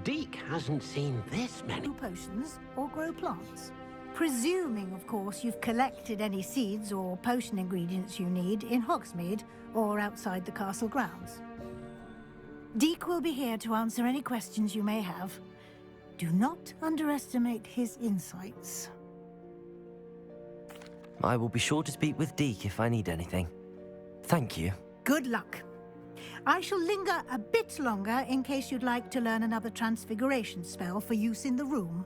Deke hasn't seen this many. Potions or grow plants. Presuming, of course, you've collected any seeds or potion ingredients you need in Hogsmeade or outside the castle grounds. Deke will be here to answer any questions you may have. Do not underestimate his insights. I will be sure to speak with Deke if I need anything. Thank you. Good luck. I shall linger a bit longer in case you'd like to learn another transfiguration spell for use in the room.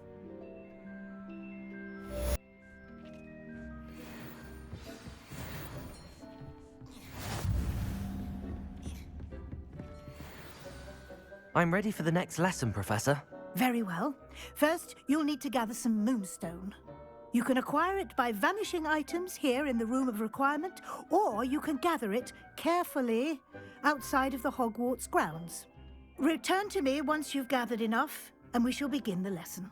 I'm ready for the next lesson, Professor. Very well. First, you'll need to gather some moonstone. You can acquire it by vanishing items here in the Room of Requirement, or you can gather it carefully outside of the Hogwarts grounds. Return to me once you've gathered enough, and we shall begin the lesson.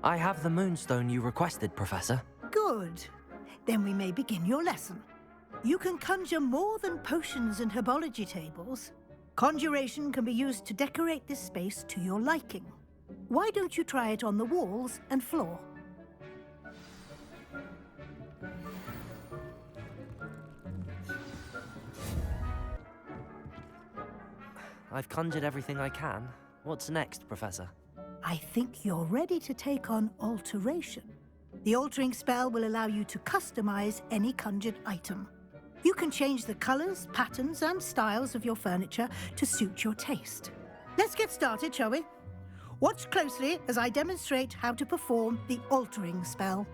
I have the moonstone you requested, Professor. Good. Then we may begin your lesson. You can conjure more than potions and herbology tables. Conjuration can be used to decorate this space to your liking. Why don't you try it on the walls and floor? I've conjured everything I can. What's next, Professor? I think you're ready to take on alteration. The altering spell will allow you to customize any conjured item. You can change the colors, patterns, and styles of your furniture to suit your taste. Let's get started, shall we? Watch closely as I demonstrate how to perform the altering spell.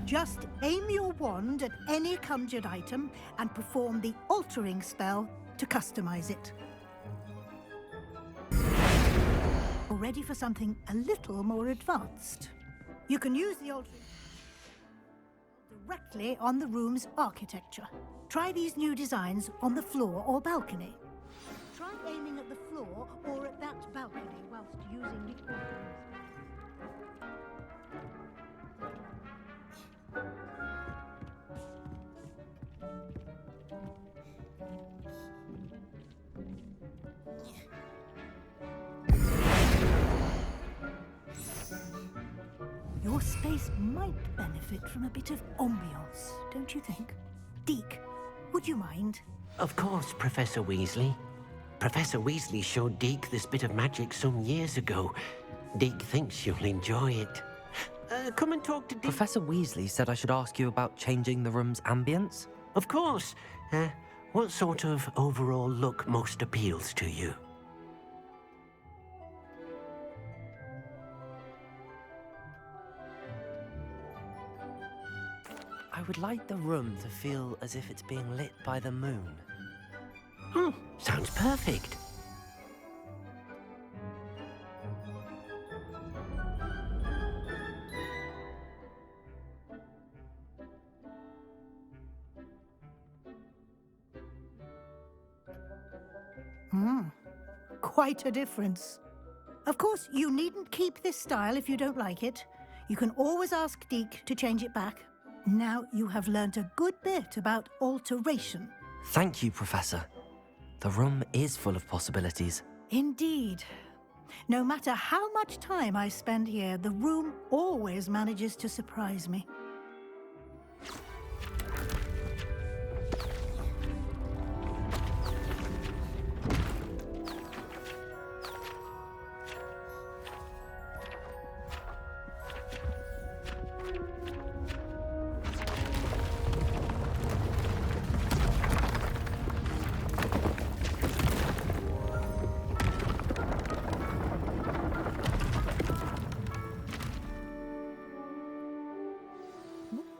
Just aim your wand at any conjured item and perform the altering spell to customize it. You're ready for something a little more advanced. You can use the altering directly on the room's architecture. Try these new designs on the floor or balcony. Try aiming at the floor or at that balcony whilst using the altering spell. Your space might benefit from a bit of ambiance, don't you think? Deke, would you mind? Of course, Professor Weasley. Professor Weasley showed Deke this bit of magic some years ago. Deke thinks you'll enjoy it. Come and talk to Deke. Professor Weasley said I should ask you about changing the room's ambience. Of course. What sort of overall look most appeals to you? I would like the room to feel as if it's being lit by the moon. Sounds perfect. Quite a difference. Of course, you needn't keep this style if you don't like it. You can always ask Deke to change it back. Now you have learnt a good bit about alteration. Thank you, Professor. The room is full of possibilities. Indeed. No matter how much time I spend here, the room always manages to surprise me.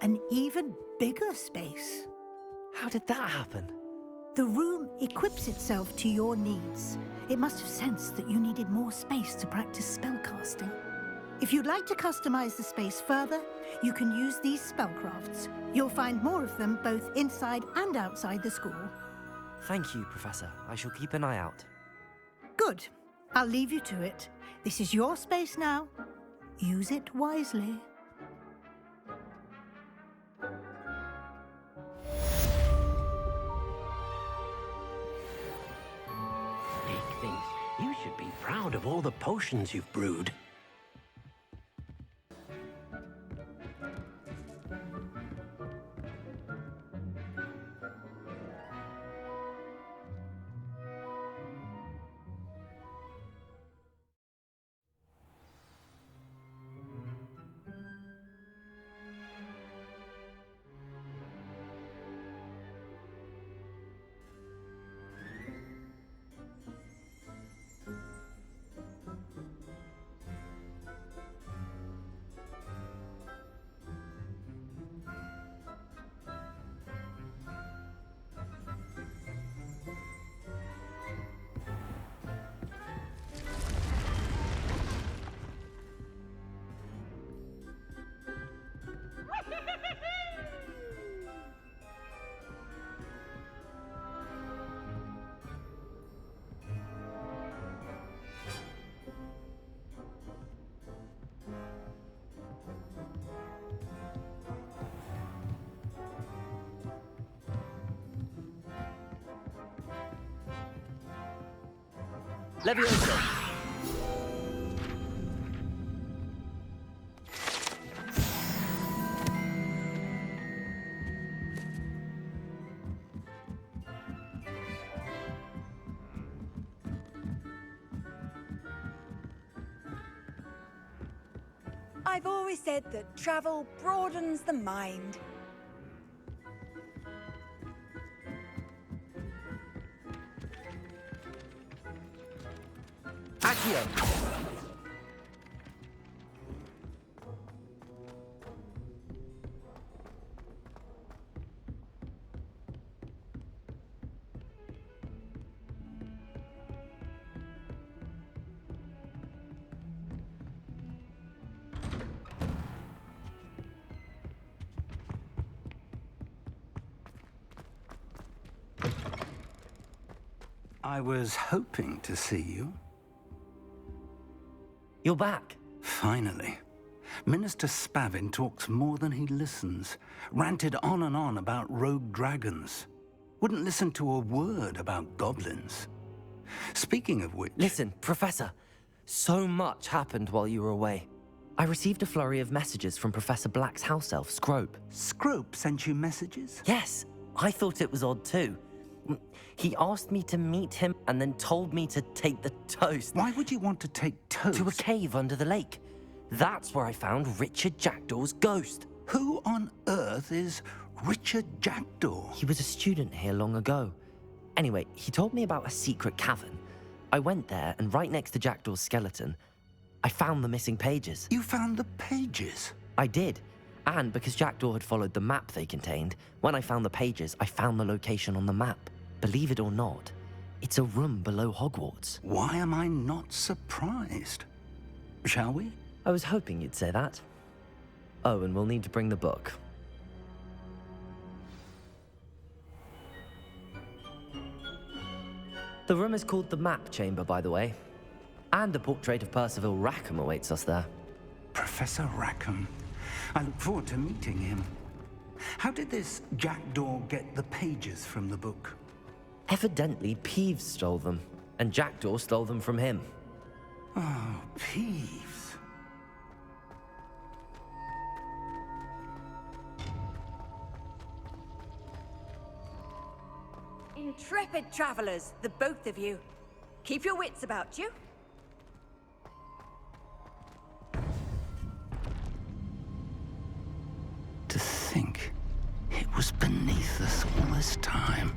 An even bigger space. How did that happen? The room equips itself to your needs. It must have sensed that you needed more space to practice spellcasting. If you'd like to customize the space further, you can use these spellcrafts. You'll find more of them both inside and outside the school. Thank you, Professor. I shall keep an eye out. Good. I'll leave you to it. This is your space now. Use it wisely. Dick thinks you should be proud of all the potions you've brewed. Leviosa! I've always said that travel broadens the mind. Accio! I was hoping to see you. You're back. Finally. Minister Spavin talks more than he listens. Ranted on and on about rogue dragons. Wouldn't listen to a word about goblins. Speaking of which... Listen, Professor. So much happened while you were away. I received a flurry of messages from Professor Black's house elf, Scrope. Scrope sent you messages? Yes, I thought it was odd too. He asked me to meet him and then told me to take the toast. Why would you want to take toast? To a cave under the lake. That's where I found Richard Jackdaw's ghost. Who on earth is Richard Jackdaw? He was a student here long ago. Anyway, he told me about a secret cavern. I went there, and right next to Jackdaw's skeleton, I found the missing pages. You found the pages? I did. And because Jackdaw had followed the map they contained, when I found the pages, I found the location on the map. Believe it or not, it's a room below Hogwarts. Why am I not surprised? Shall we? I was hoping you'd say that. Oh, and we'll need to bring the book. The room is called the Map Chamber, by the way. And a portrait of Percival Rackham awaits us there. Professor Rackham. I look forward to meeting him. How did this Jackdaw get the pages from the book? Evidently, Peeves stole them, and Jackdaw stole them from him. Oh, Peeves. Intrepid travelers, the both of you. Keep your wits about you. To think it was beneath us all this time.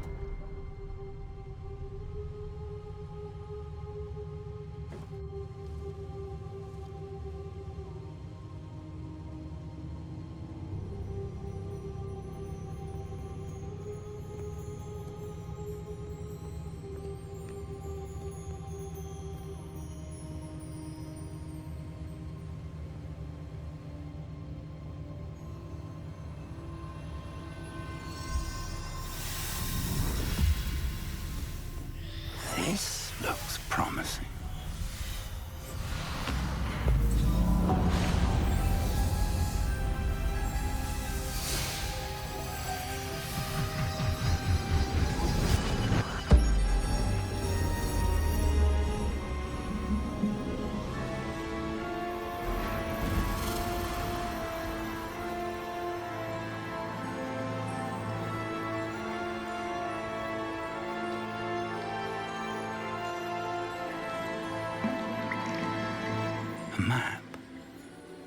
a map.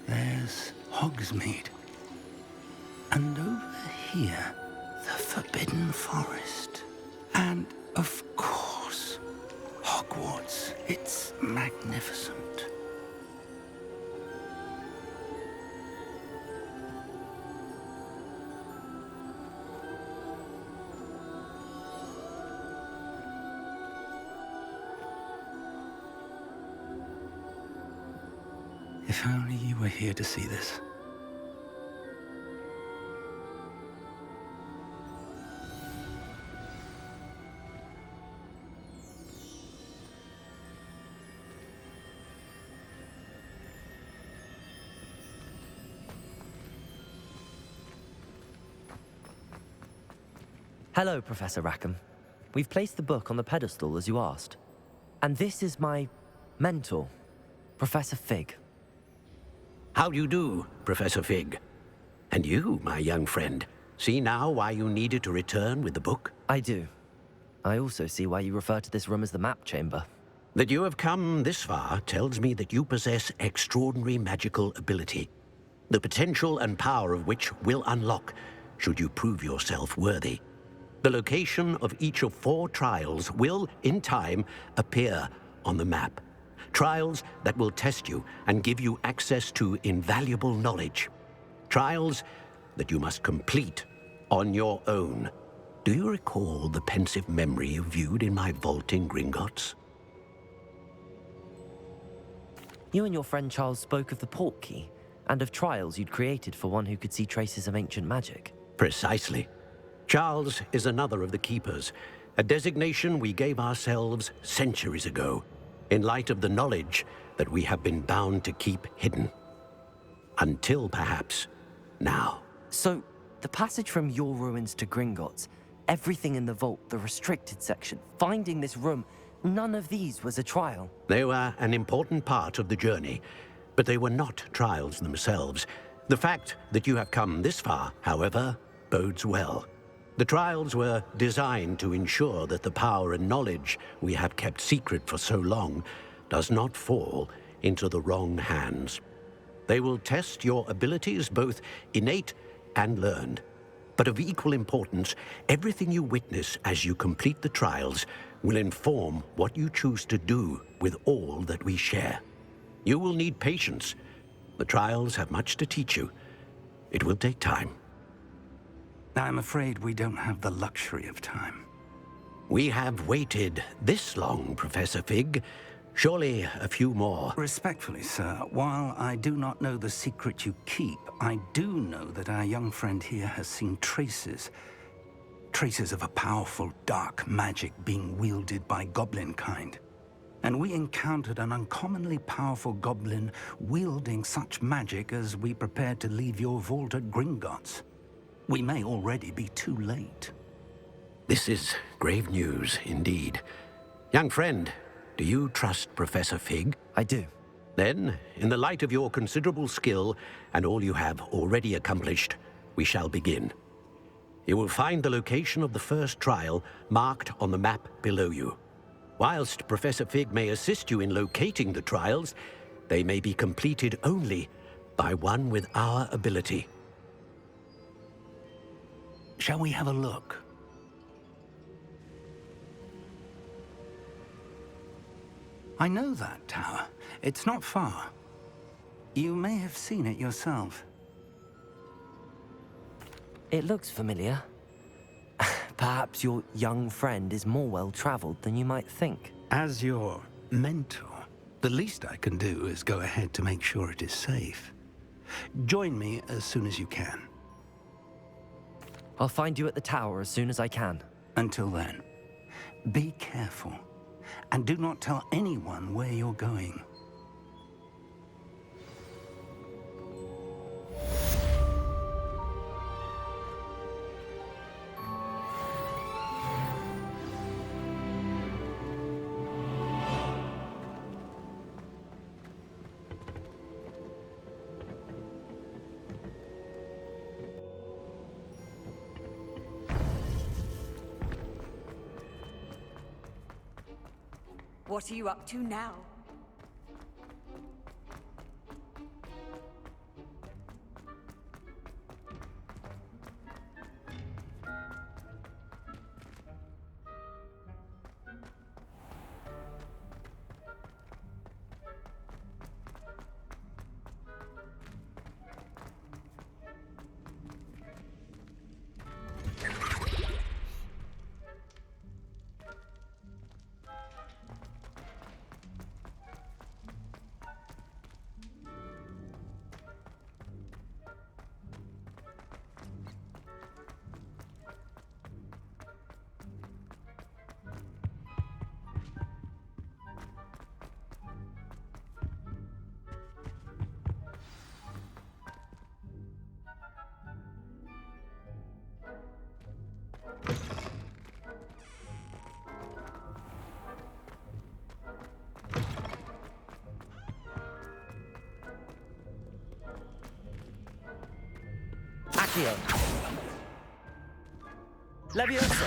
There's Hogsmeade. And over here, the Forbidden Forest. And, of course, Hogwarts. It's magnificent. If only you were here to see this. Hello, Professor Rackham. We've placed the book on the pedestal as you asked. And this is my mentor, Professor Fig. How do you do, Professor Fig? And you, my young friend, see now why you needed to return with the book? I do. I also see why you refer to this room as the map chamber. That you have come this far tells me that you possess extraordinary magical ability, the potential and power of which will unlock should you prove yourself worthy. The location of each of 4 trials will, in time, appear on the map. Trials that will test you and give you access to invaluable knowledge. Trials that you must complete on your own. Do you recall the pensive memory you viewed in my vault in Gringotts? You and your friend Charles spoke of the portkey and of trials you'd created for one who could see traces of ancient magic. Precisely. Charles is another of the Keepers, a designation we gave ourselves centuries ago, in light of the knowledge that we have been bound to keep hidden. Until, perhaps, now. So, the passage from your ruins to Gringotts, everything in the vault, the restricted section, finding this room, none of these was a trial. They were an important part of the journey, but they were not trials themselves. The fact that you have come this far, however, bodes well. The trials were designed to ensure that the power and knowledge we have kept secret for so long does not fall into the wrong hands. They will test your abilities, both innate and learned. But of equal importance, everything you witness as you complete the trials will inform what you choose to do with all that we share. You will need patience. The trials have much to teach you. It will take time. I'm afraid we don't have the luxury of time. We have waited this long, Professor Fig. Surely a few more. Respectfully, sir, while I do not know the secret you keep, I do know that our young friend here has seen traces of a powerful dark magic being wielded by goblin kind. And we encountered an uncommonly powerful goblin wielding such magic as we prepared to leave your vault at Gringotts. We may already be too late. This is grave news indeed. Young friend, do you trust Professor Fig? I do. Then, in the light of your considerable skill and all you have already accomplished, we shall begin. You will find the location of the first trial marked on the map below you. Whilst Professor Fig may assist you in locating the trials, they may be completed only by one with our ability. Shall we have a look? I know that tower. It's not far. You may have seen it yourself. It looks familiar. Perhaps your young friend is more well-traveled than you might think. As your mentor, the least I can do is go ahead to make sure it is safe. Join me as soon as you can. I'll find you at the tower as soon as I can. Until then, be careful, and do not tell anyone where you're going. What are you up to now? Levioso!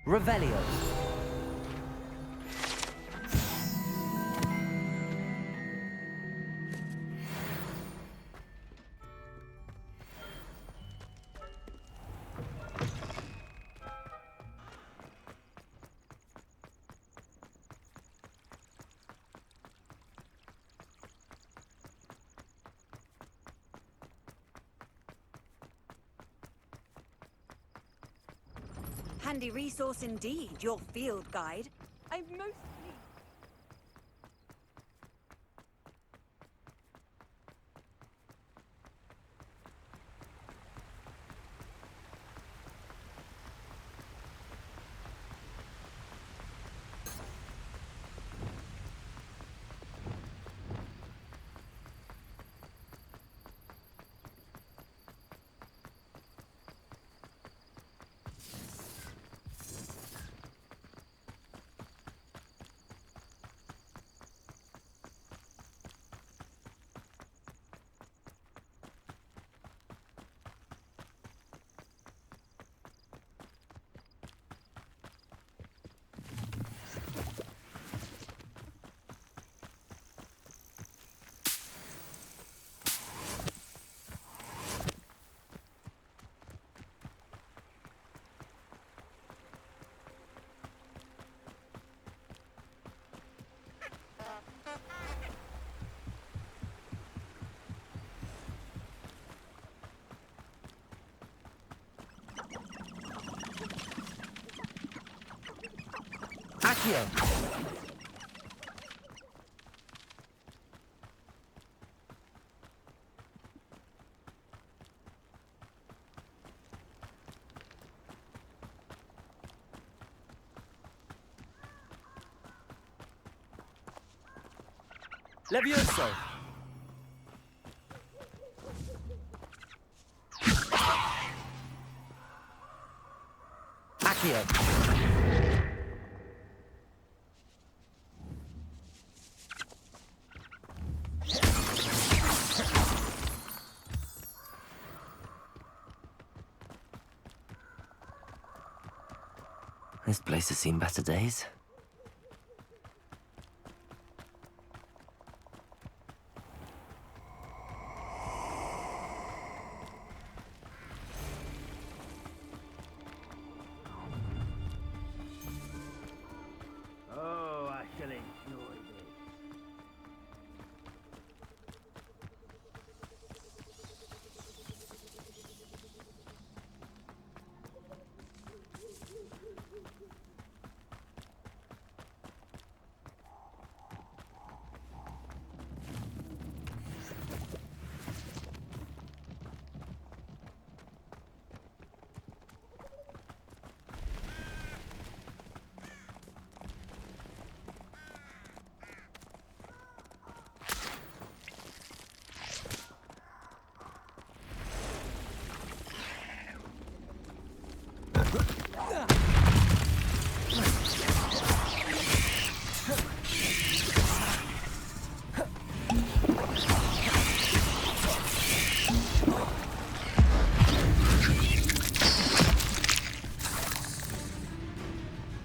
Revelio! Handy resource indeed, your field guide. I mostly... Accio! Levioso! Accio! This place has seen better days. Oh, I shall enjoy this.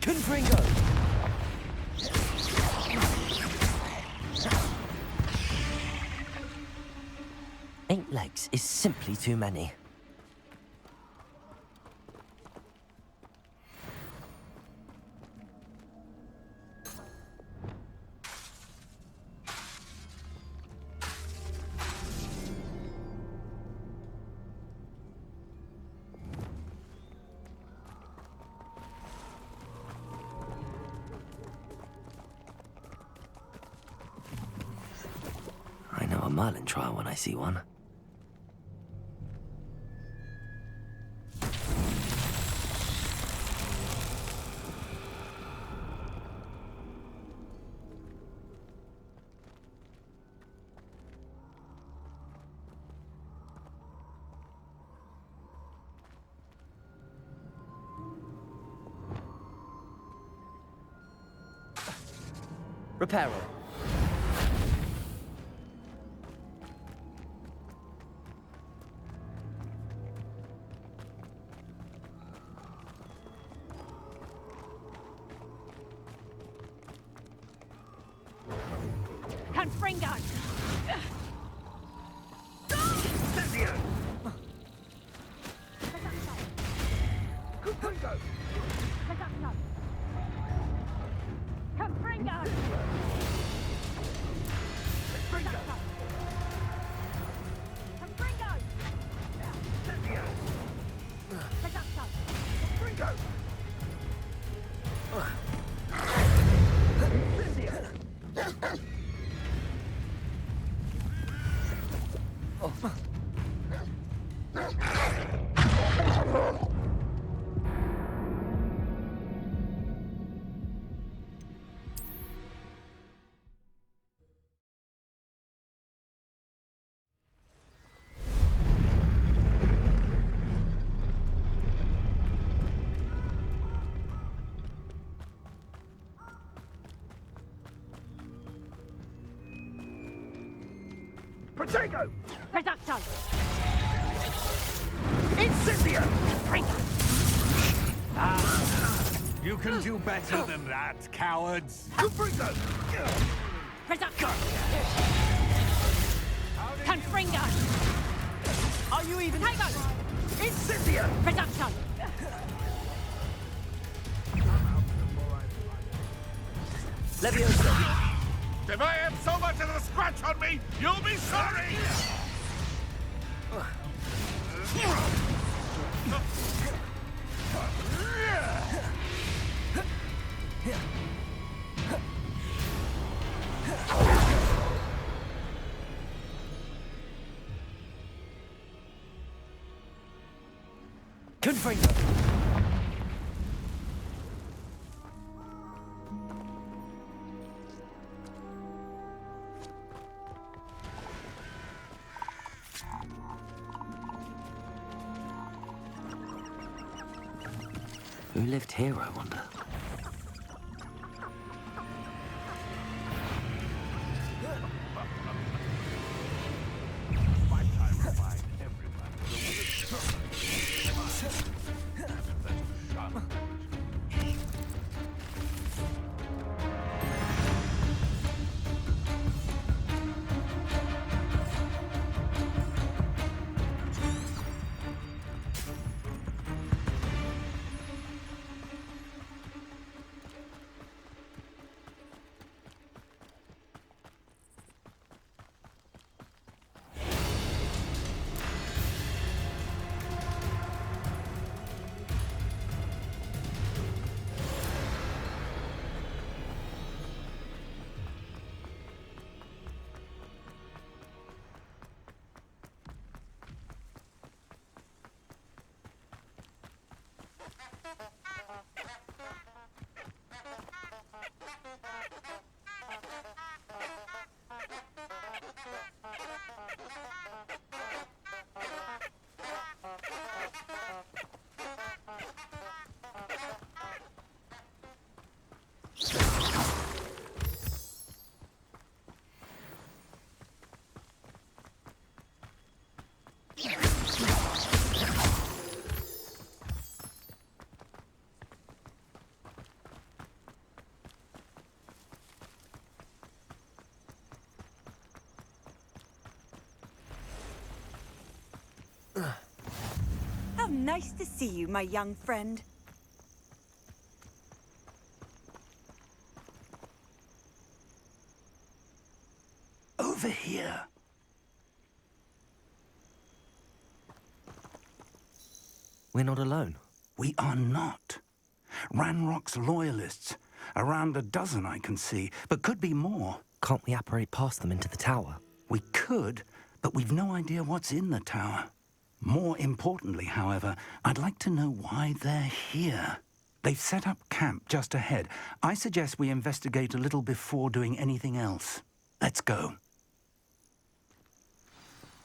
Confringo! 8 legs is simply too many. I know a Merlin trial when I see one. Reparo. Confringo! Incendio! Confringo! Confringo! Confringo! Confringo! Incendio! Confringo! Incendio! Protego! Reducto! Incendio! You can do better than that, cowards. Confringo! Reducto! Confringo! Are you even... Protego! Incendio! Reducto! Leviosa! If I have so much as a scratch on me, you'll be sorry! Confringo! Who lived here, I wonder? How nice to see you, my young friend. Over here. We're not alone. We are not. Ranrock's loyalists. Around a dozen I can see, but could be more. Can't we apparate past them into the tower? We could, but we've no idea what's in the tower. More importantly, however, I'd like to know why they're here. They've set up camp just ahead. I suggest we investigate a little before doing anything else. Let's go.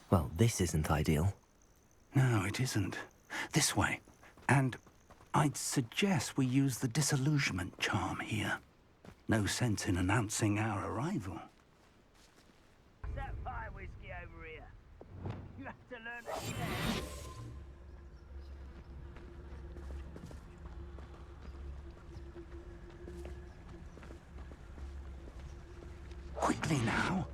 Well, this isn't ideal. No, it isn't. This way. And I'd suggest we use the disillusionment charm here. No sense in announcing our arrival. That pie whiskey over here. You have to learn to share. Quickly. quickly now.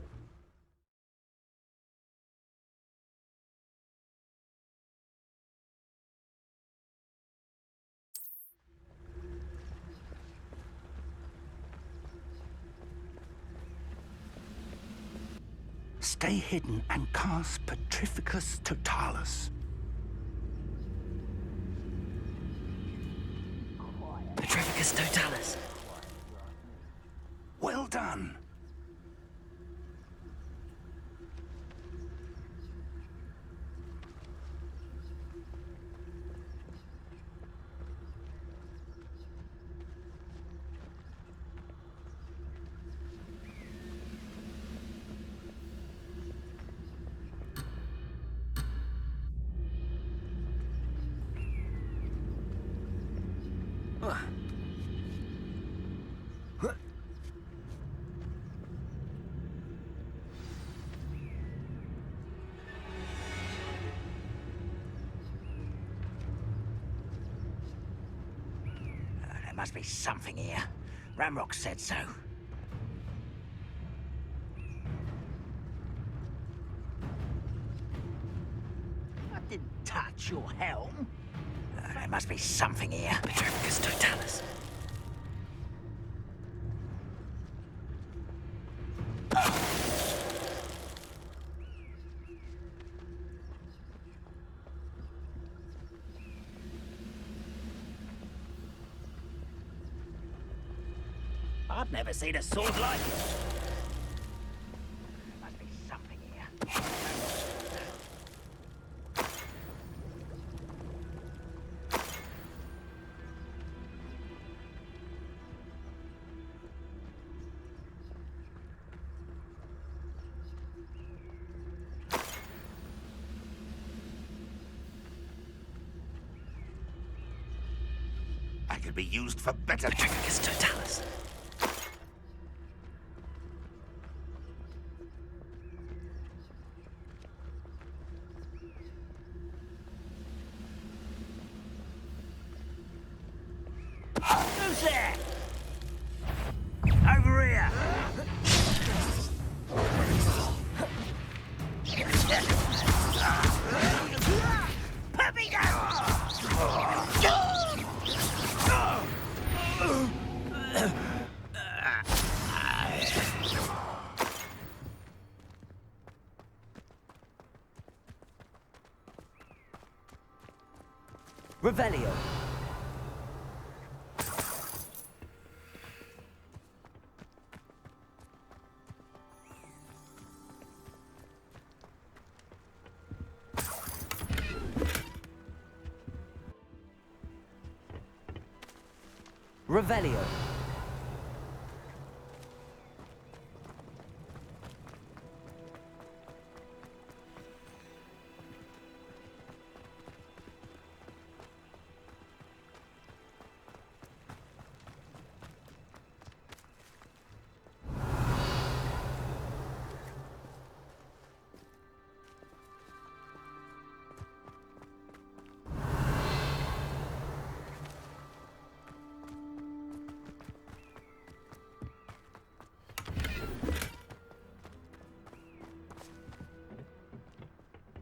Stay hidden and cast Petrificus Totalis. Petrificus Totalis. Well done. There must be something here. Ramrock said so. I didn't touch your helm. There must be something here. Petrificus Totalis. I've never seen a sword like it. There must be something here. I could be used for better. Petrificus Totalis. Who's there? Over here! Put me down! Revelio. Revelio.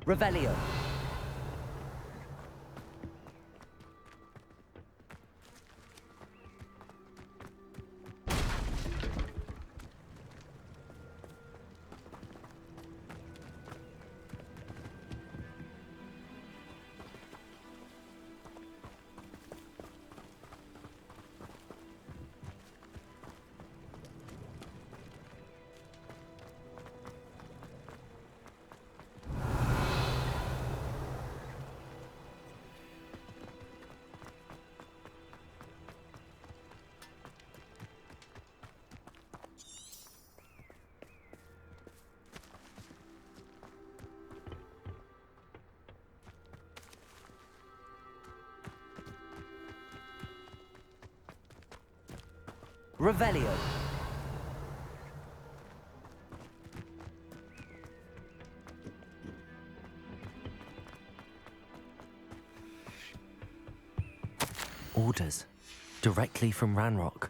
Revelio. Revelio. Orders. Directly from Ranrock.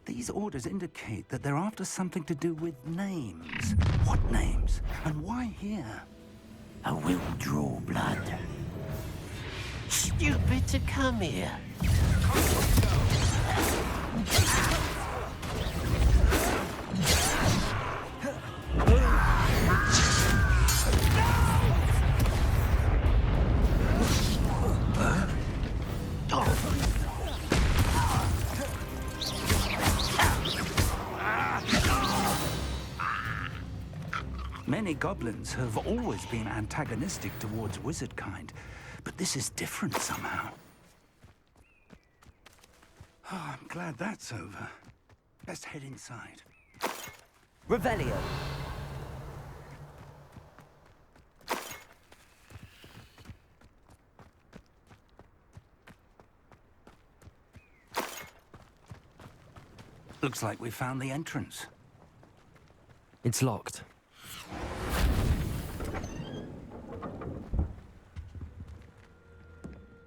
These orders indicate that they're after something to do with names. What names? And why here? I will draw blood. Stupid to come here. Many goblins have always been antagonistic towards wizard kind, but this is different somehow. Oh, I'm glad that's over. Let's head inside. Revelio. Looks like we found the entrance. It's locked.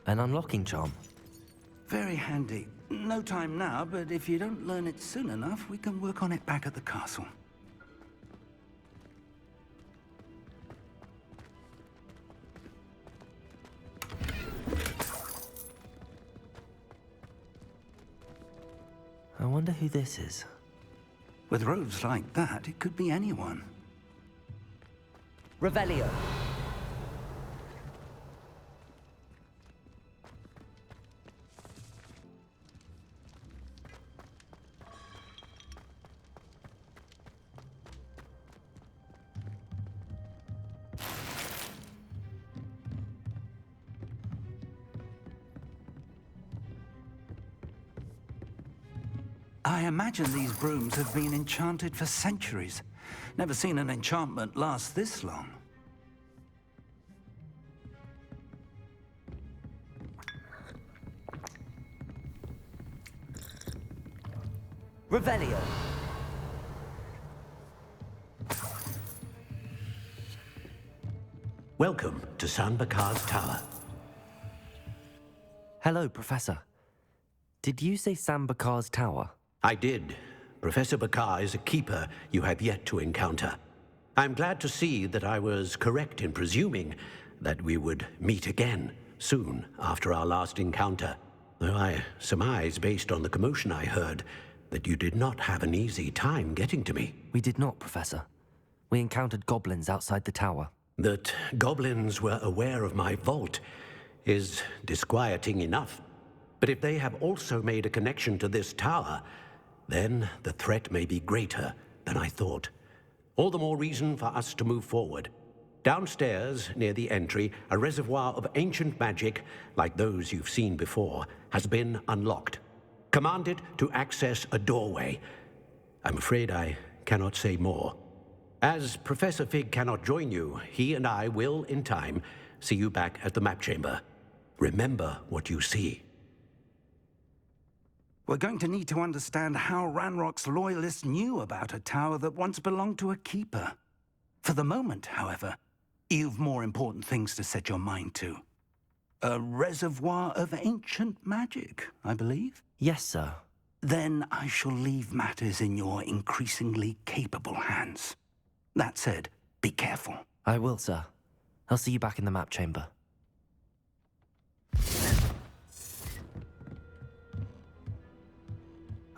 An unlocking charm. Very handy. No time now, but if you don't learn it soon enough, we can work on it back at the castle. I wonder who this is. With robes like that, it could be anyone. Revelio. I imagine these brooms have been enchanted for centuries. Never seen an enchantment last this long. Revelio. Welcome to San Bakar's Tower. Hello, Professor. Did you say Sam Bakar's tower? I did. Professor Bakar is a keeper you have yet to encounter. I'm glad to see that I was correct in presuming that we would meet again soon after our last encounter, though I surmise, based on the commotion I heard, that you did not have an easy time getting to me. We did not, Professor. We encountered goblins outside the tower. That goblins were aware of my vault is disquieting enough. But if they have also made a connection to this tower, then the threat may be greater than I thought. All the more reason for us to move forward. Downstairs, near the entry, a reservoir of ancient magic, like those you've seen before, has been unlocked. Command it to access a doorway. I'm afraid I cannot say more. As Professor Fig cannot join you, he and I will, in time, see you back at the map chamber. Remember what you see. We're going to need to understand how Ranrock's loyalists knew about a tower that once belonged to a keeper. For the moment, however, you've more important things to set your mind to. A reservoir of ancient magic, I believe? Yes, sir. Then I shall leave matters in your increasingly capable hands. That said, be careful. I will, sir. I'll see you back in the map chamber.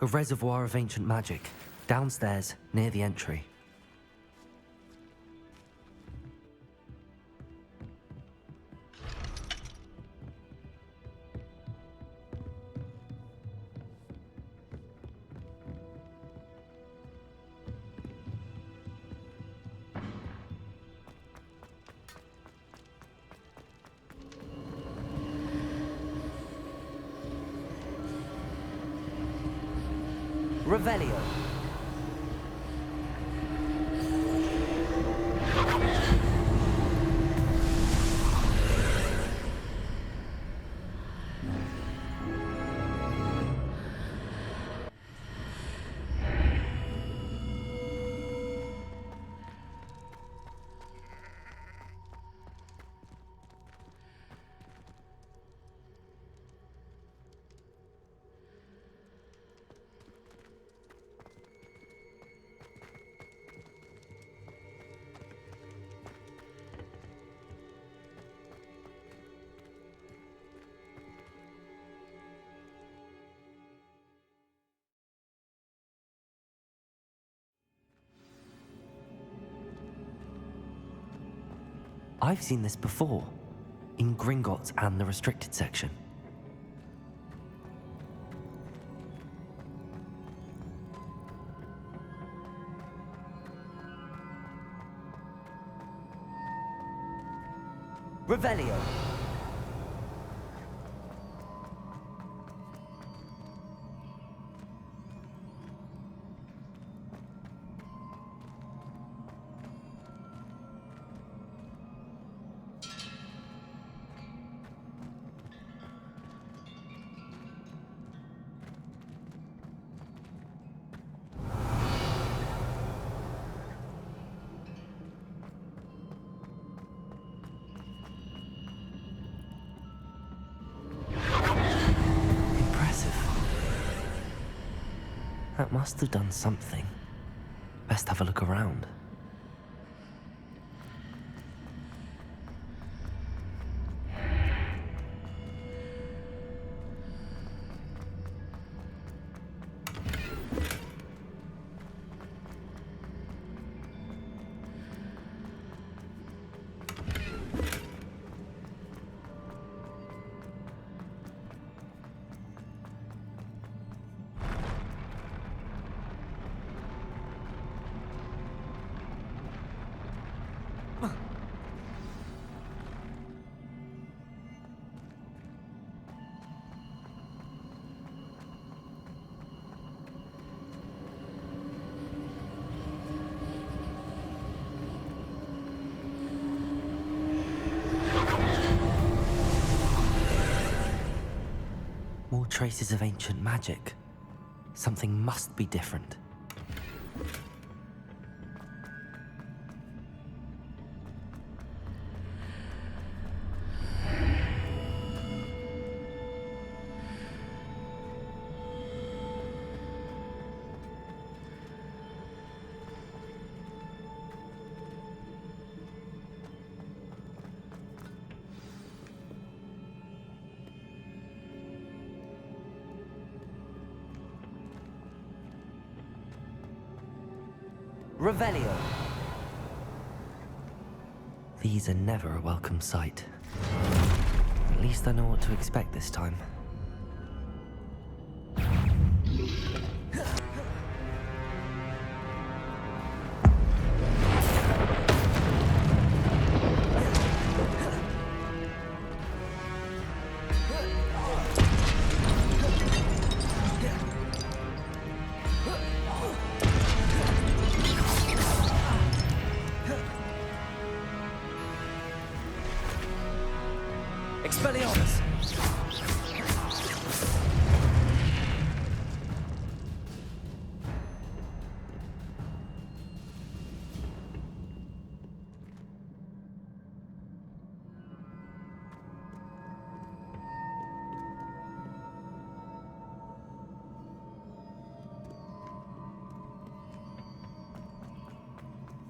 A reservoir of ancient magic, downstairs, near the entry. Revelio. I've seen this before, in Gringotts and the restricted section. Revelio. That must have done something. Best have a look around. More traces of ancient magic. Something must be different. Revelio. These are never a welcome sight. At least I know what to expect this time. Expelliarmus!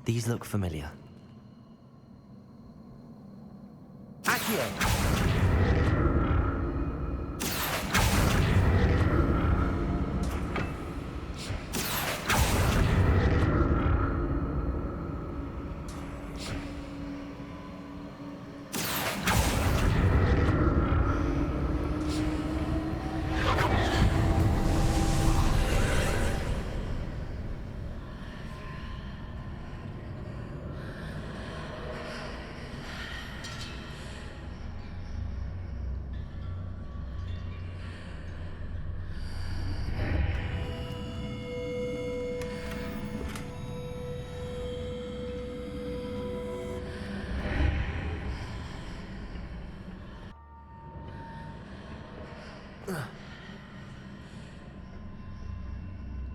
These look familiar. Accio!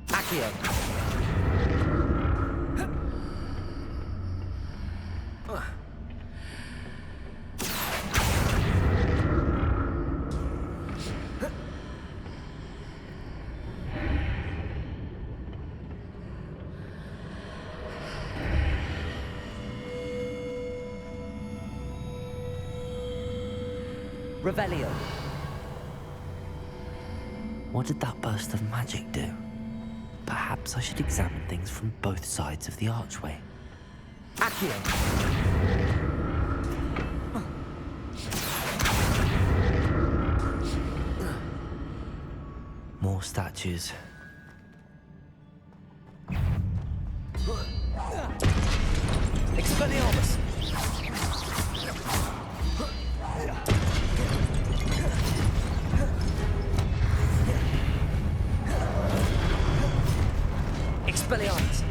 Accio. Revelio. What did that burst of magic do? Perhaps I should examine things from both sides of the archway. Accio! more statues. Expelliarmus! Expelliarmus!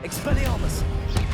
Expelliarmus!